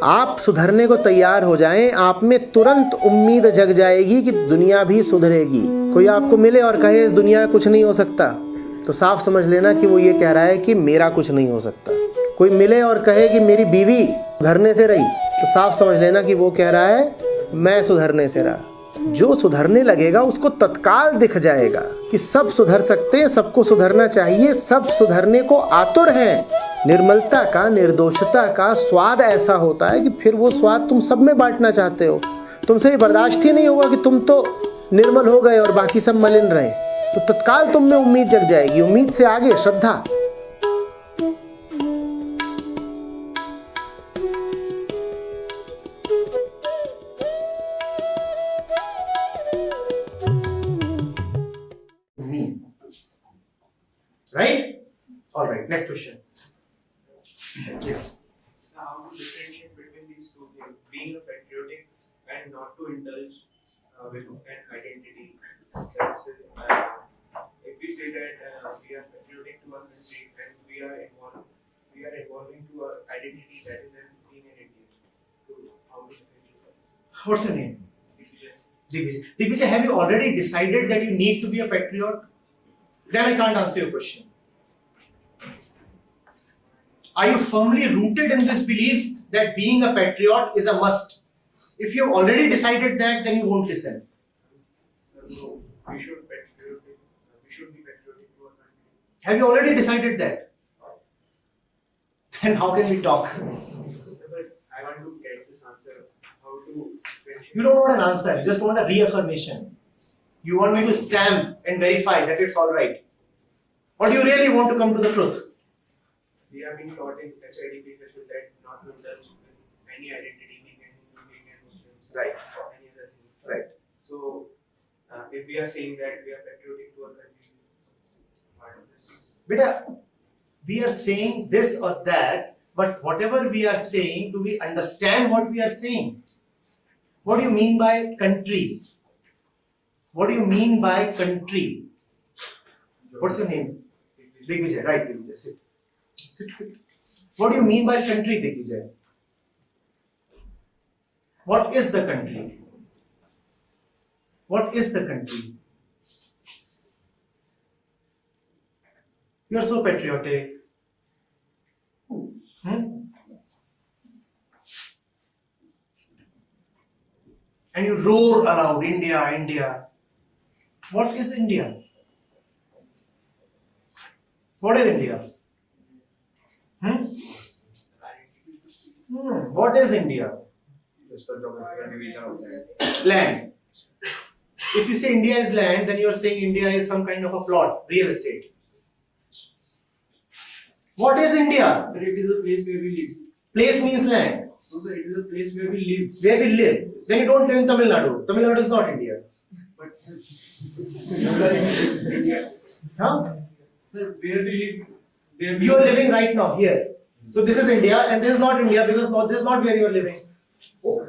आप सुधरने को तैयार हो जाएं, आप में तुरंत उम्मीद जग जाएगी कि दुनिया भी सुधरेगी। कोई आपको मिले और कहे इस दुनिया में कुछ नहीं हो सकता, तो साफ समझ लेना कि वो ये कह रहा है कि मेरा कुछ नहीं हो सकता। कोई मिले और कहे कि मेरी बीवी सुधरने से रही, तो साफ समझ लेना कि वो कह रहा है मैं सुधरने से रहा। जो सुधरने लगेगा उसको तत्काल दिख जाएगा कि सब सुधर सकते हैं, सबको सुधरना चाहिए, सब सुधरने को आतुर हैं। निर्मलता का, निर्दोषता का स्वाद ऐसा होता है कि फिर वो स्वाद तुम सब में बांटना चाहते हो। तुमसे ये बर्दाश्त ही नहीं होगा कि तुम तो निर्मल हो गए और बाकी सब मलिन रहे। तो तत्काल तुम में उम्मीद जग जाएगी। उम्मीद से आगे श्रद्धा। Right? All right. Next question. Yes. Now, how to differentiate between these two things, being a patriotic and not to indulge with an identity. That's if we say that we are patriotic to our country and we are evolving to our identity, that is being an Indian. So, how to differentiate that? What's your name? Digvijay. Digvijay, have you already decided that you need to be a patriot? Then I can't answer your question. Are you firmly rooted in this belief that being a patriot is a must? If you've already decided that, then you won't listen. So, we should be patriotic to our country. Have you already decided that? Then how can we talk? But I want to get this answer. How to differentiate. You don't want an answer, you just want a reaffirmation. You want me to stamp and verify that it's all right. Or do you really want to come to the truth? We have been taught in HIDP that not to indulge in any identity, being an Hindu, being a Muslim, Right. or any other things. Right. So, if we are saying that we are patriotic to our country, part of this. Beta, we are saying this or that, but whatever we are saying, do we understand what we are saying? What do you mean by country? What do you mean by country? What's your name? Digvijay, right, Digvijay, sit. Sit. What do you mean by country, Digvijay? What is the country? What is the country? You are so patriotic. And you roar aloud, India, India. What is India? What is India? What is India? Just a geographical division of land. Land. If you say India is land, then you are saying India is some kind of a plot, real estate. What is India? But it is a place where we live. Place means land. So, sir, it is a place where we live. Where we live. Then you don't live in Tamil Nadu. Tamil Nadu is not India. But you are in India. Huh? Sir, where we live, there we You are living right now here. So this is India and this is not India because this is not where you are living. Oh.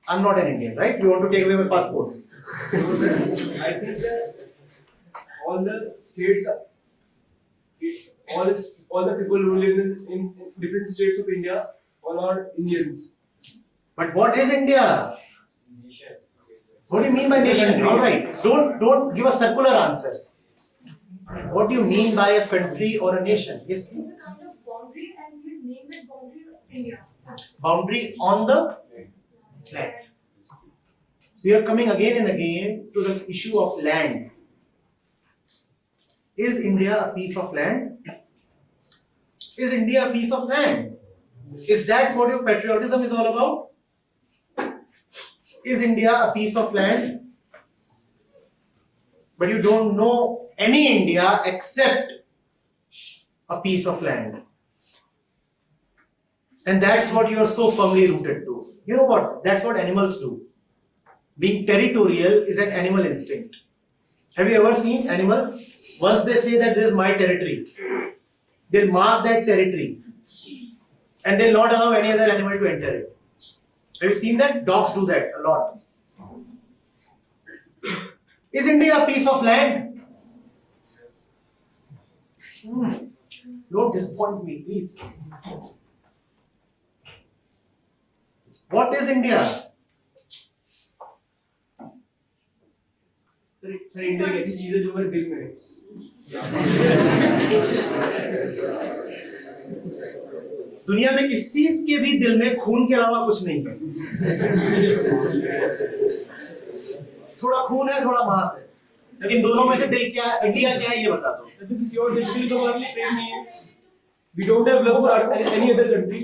I'm not an Indian, right? You want to take away my passport. I think that all the states, all the people who live in different states of India, all are Indians. But what is India? Nation. What do you mean by nation? All right. Don't give a circular answer. What do you mean by a country or a nation? Yes, please. It's a kind of boundary, and we name that boundary India. Boundary on the land. So you are coming again and again to the issue of land. Is India a piece of land? Is India a piece of land? Is that what your patriotism is all about? Is India a piece of land? But you don't know any India except a piece of land. And that's what you are so firmly rooted to. You know what? That's what animals do. Being territorial is an animal instinct. Have you ever seen animals? Once they say that this is my territory, they'll mark that territory and they'll not allow any other animal to enter it. Have you seen that? Dogs do that a lot. Is India a piece of land? Don't disappoint me, please. What is India? Sir India एक ऐसी चीज है जो मेरे दिल में है. दुनिया में किसी के भी दिल में खून के अलावा कुछ नहीं है. थोड़ा खून है, थोड़ा मांस है, लेकिन दोनों में से दिल क्या है, इंडिया क्या है, ये बता दो. तो किसी और देश के लिए तो हमारे लिए प्रेम नहीं है. We don't have love for any other country.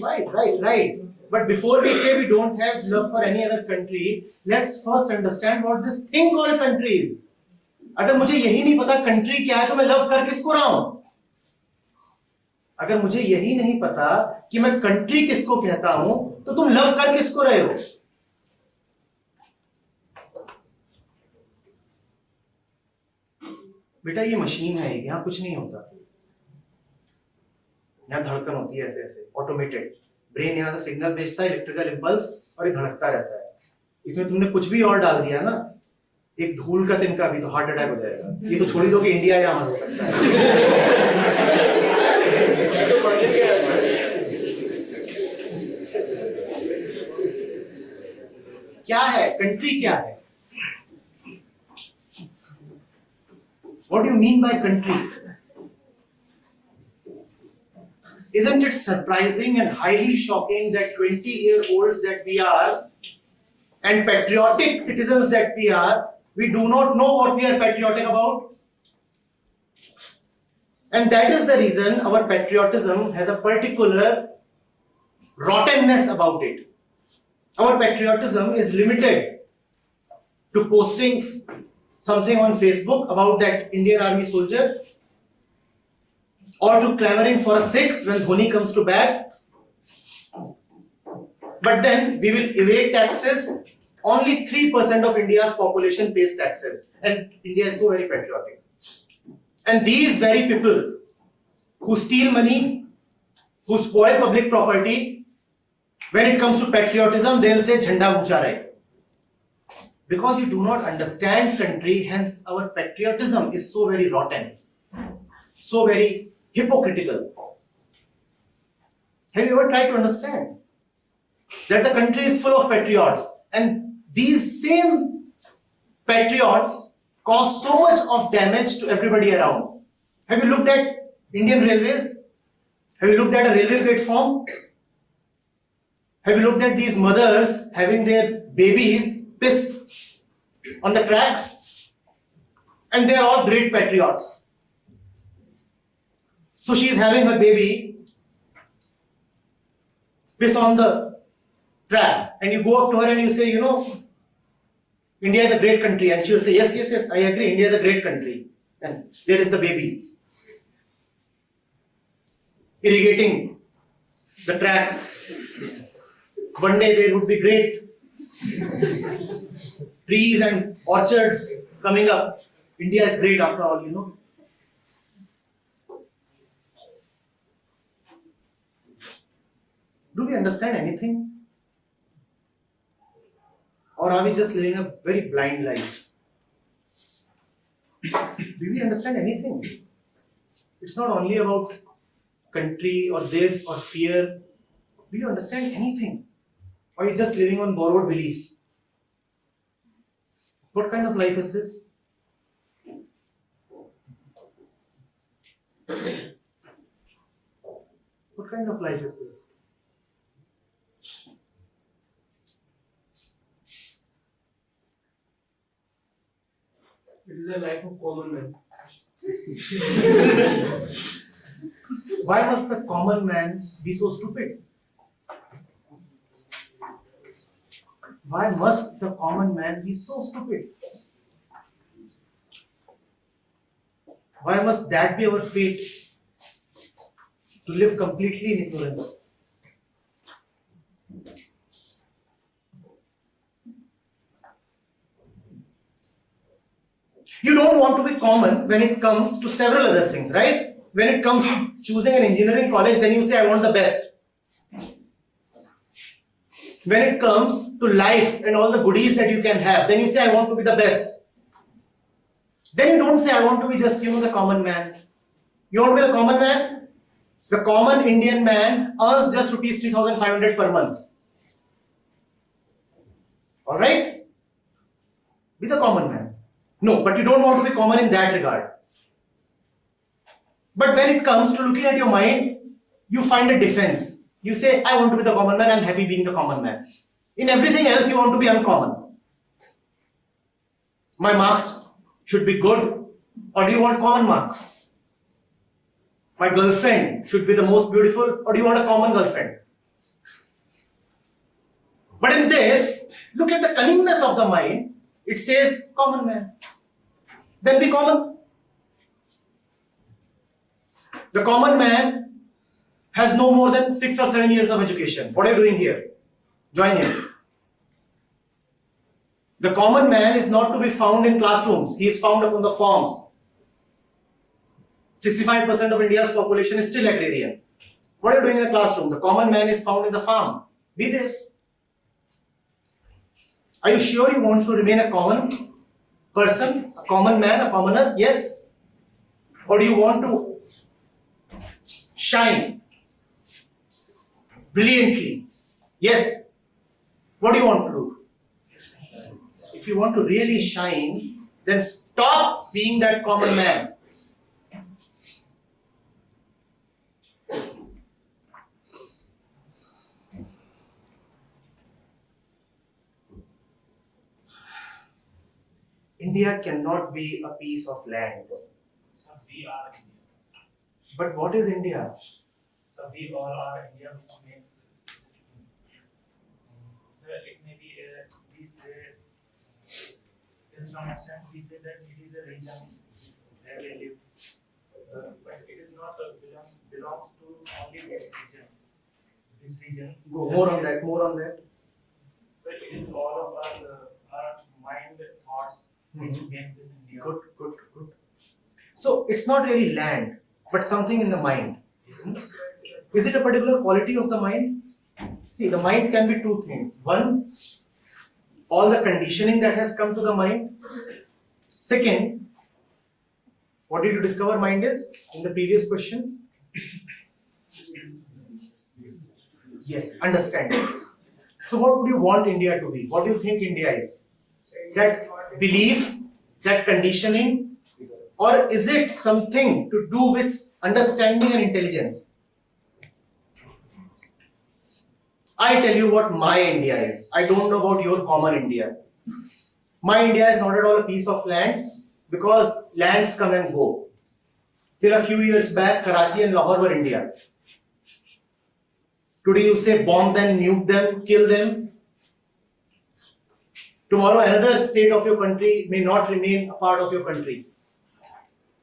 Right. But before we say we don't have love for any other country, let's first understand what this thing called country is. अगर मुझे यही नहीं पता कंट्री क्या है तो मैं love कर किसको रहा हूं? अगर मुझे यही नहीं पता कि मैं कंट्री किसको कहता हूं तो तुम लव कर किसको रहे हो? बेटा ये मशीन है, यहां कुछ नहीं होता. यहां धड़कन होती है ऐसे ऐसे ऑटोमेटेड. ब्रेन यहां से सिग्नल भेजता है, इलेक्ट्रिकल इंपल्स, और ये धड़कता रहता है. इसमें तुमने कुछ भी और डाल दिया ना, एक धूल का तिनका भी, तो हार्ट अटैक हो जाएगा. ये तो छोड़ ही दो कि इंडिया यहां हो सकता है. क्या है कंट्री? क्या है? What do you mean by country? Isn't it surprising and highly shocking that 20-year-olds that we are and patriotic citizens that we are, we do not know what we are patriotic about? And that is the reason our patriotism has a particular rottenness about it. Our patriotism is limited to posting something on Facebook about that Indian Army soldier, or to clamoring for a six when Dhoni comes to bat. But then we will evade taxes. Only 3% of India's population pays taxes, and India is so very patriotic. And these very people who steal money, who spoil public property, when it comes to patriotism, they'll say Jhanda uncha rahe. Because you do not understand country, hence our patriotism is so very rotten, so very hypocritical. Have you ever tried to understand that the country is full of patriots, and these same patriots cause so much of damage to everybody around? Have you looked at Indian railways? Have you looked at a railway platform? Have you looked at these mothers having their babies pissed on the tracks? And they are all great patriots. So she is having her baby piss on the track, and you go up to her and you say, you know, India is a great country, and she will say, yes, I agree, India is a great country. And there is the baby irrigating the track. One day there would be great trees and orchards coming up. India is great after all, you know. Do we understand anything? Or are we just living a very blind life? Do we understand anything? It's not only about country or this or fear. Do you understand anything? Or are you just living on borrowed beliefs? What kind of life is this? What kind of life is this? It is a life of common man. Why must the common man be so stupid? Why must the common man be so stupid? Why must that be our fate? To live completely in ignorance? You don't want to be common when it comes to several other things, right? When it comes to choosing an engineering college, then you say, I want the best. When it comes to life and all the goodies that you can have, then you say, I want to be the best. Then you don't say, I want to be just, the common man. You want to be the common man? The common Indian man earns just rupees 3,500 per month. Alright? Be the common man. No, but you don't want to be common in that regard. But when it comes to looking at your mind, you find a defense. You say, I want to be the common man, I'm happy being the common man. In everything else, you want to be uncommon. My marks should be good, or do you want common marks? My girlfriend should be the most beautiful, or do you want a common girlfriend? But in this, look at the cunningness of the mind. It says, common man. Then be common. The common man has no more than 6 or 7 years of education. What are you doing here? Join him. The common man is not to be found in classrooms. He is found upon the farms. 65% of India's population is still agrarian. What are you doing in the classroom? The common man is found in the farm. Be there. Are you sure you want to remain a common person, a common man, a commoner? Yes. Or do you want to shine brilliantly? Yes. What do you want to do? If you want to really shine, then stop being that common man. India cannot be a piece of land. So we are India. But what is India? So we all are India, which makes this. So it may be we say, in some extent, we say that it is a region where we live, but it is not belongs to only this region. This region. Go more on that. More on that. So it is all of us, our mind, thoughts, which makes this India. Good, good, good. So it's not really land, but something in the mind. Is it a particular quality of the mind? See, the mind can be two things. One, all the conditioning that has come to the mind. Second, what did you discover mind is in the previous question? Yes, understanding. So what would you want India to be? What do you think India is? That belief, that conditioning, or is it something to do with understanding and intelligence? I tell you what my India is. I don't know about your common India. My India is not at all a piece of land because lands come and go. Till a few years back, Karachi and Lahore were India. Today you say bomb them, nuke them, kill them. Tomorrow another state of your country may not remain a part of your country.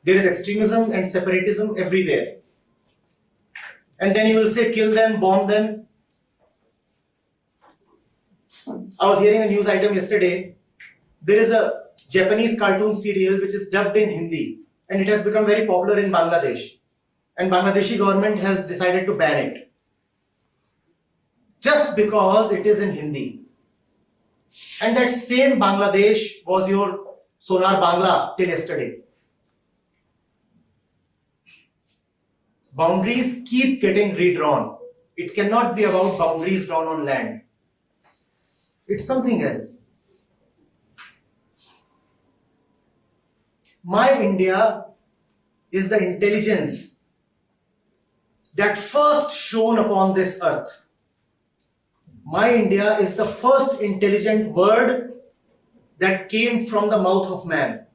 There is extremism and separatism everywhere. And then you will say kill them, bomb them. I was hearing a news item yesterday. There is a Japanese cartoon serial which is dubbed in Hindi and it has become very popular in Bangladesh. And Bangladeshi government has decided to ban it. Just because it is in Hindi. And that same Bangladesh was your Sonar Bangla till yesterday. Boundaries keep getting redrawn. It cannot be about boundaries drawn on land. It's something else. My India is the intelligence that first shone upon this earth. My India is the first intelligent word that came from the mouth of man.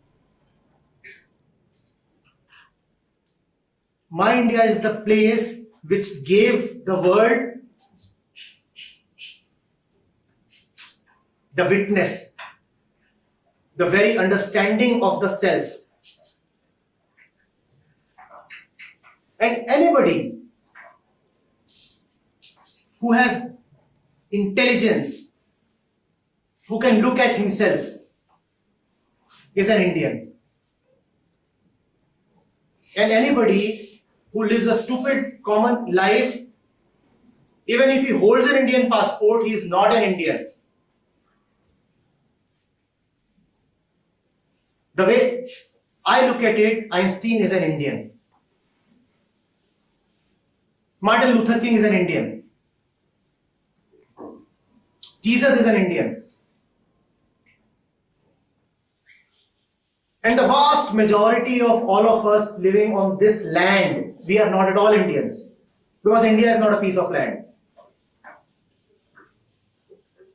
My India is the place which gave the world the witness, the very understanding of the self. And anybody who has intelligence, who can look at himself, is an Indian. And anybody who lives a stupid common life, even if he holds an Indian passport, he is not an Indian. The way I look at it, Einstein is an Indian. Martin Luther King is an Indian. Jesus is an Indian. And the vast majority of all of us living on this land, we are not at all Indians. Because India is not a piece of land.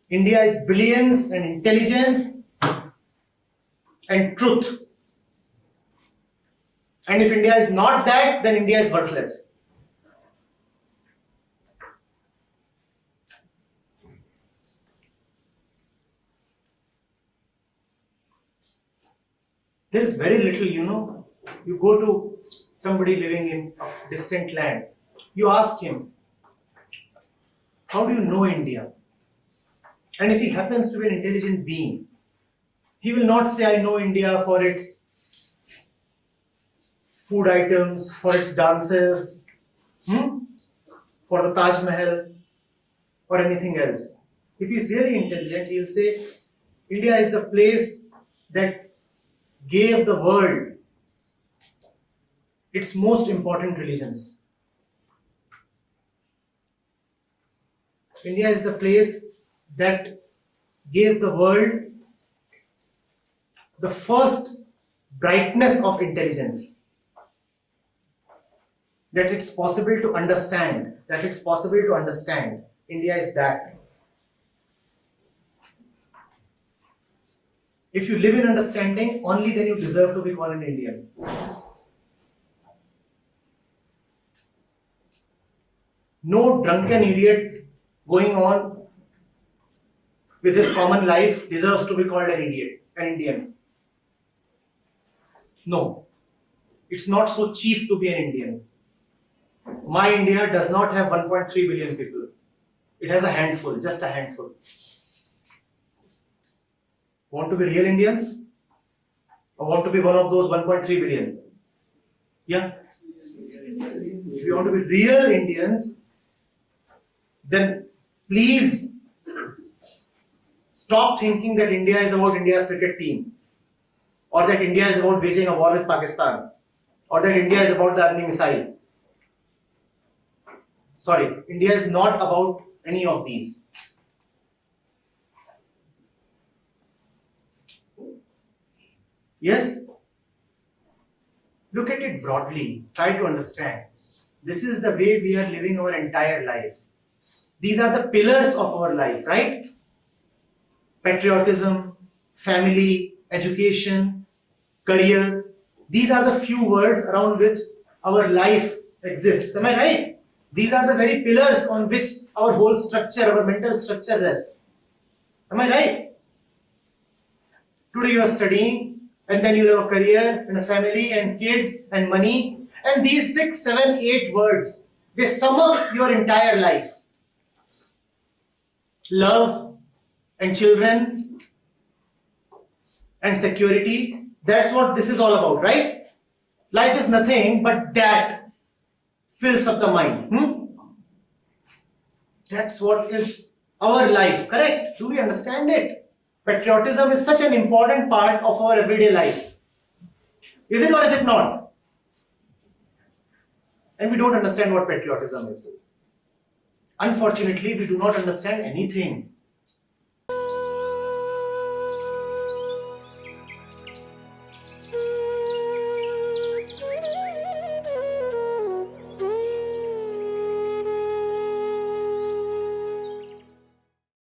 India is brilliance and intelligence and truth. And if India is not that, then India is worthless. There is very little, you go to somebody living in a distant land, you ask him, how do you know India? And if he happens to be an intelligent being, he will not say, I know India for its food items, for its dances, for the Taj Mahal, or anything else. If he is really intelligent, he will say, India is the place that gave the world its most important religions. India is the place that gave the world the first brightness of intelligence. That it's possible to understand. India is that. If you live in understanding, only then you deserve to be called an Indian. No drunken idiot going on with his common life deserves to be called an idiot, an Indian. No, it's not so cheap to be an Indian. My India does not have 1.3 billion people. It has a handful, just a handful. Want to be real Indians? Or want to be one of those 1.3 billion? Yeah? If you want to be real Indians, then please stop thinking that India is about India's cricket team, or that India is about waging a war with Pakistan, or that India is about the Agni missile. Sorry, India is not about any of these. Yes? Look at it broadly. Try to understand. This is the way we are living our entire life. These are the pillars of our life, right? Patriotism, family, education, career. These are the few words around which our life exists. Am I right? These are the very pillars on which our whole structure, our mental structure rests. Am I right? Today you are studying, and then you have a career and a family and kids and money. And these 6, 7, 8 words, they sum up your entire life. Love and children and security. That's what this is all about, right? Life is nothing but that fills up the mind. That's what is our life, correct? Do we understand it? Patriotism is such an important part of our everyday life. Is it or is it not? And we don't understand what patriotism is. Unfortunately, we do not understand anything.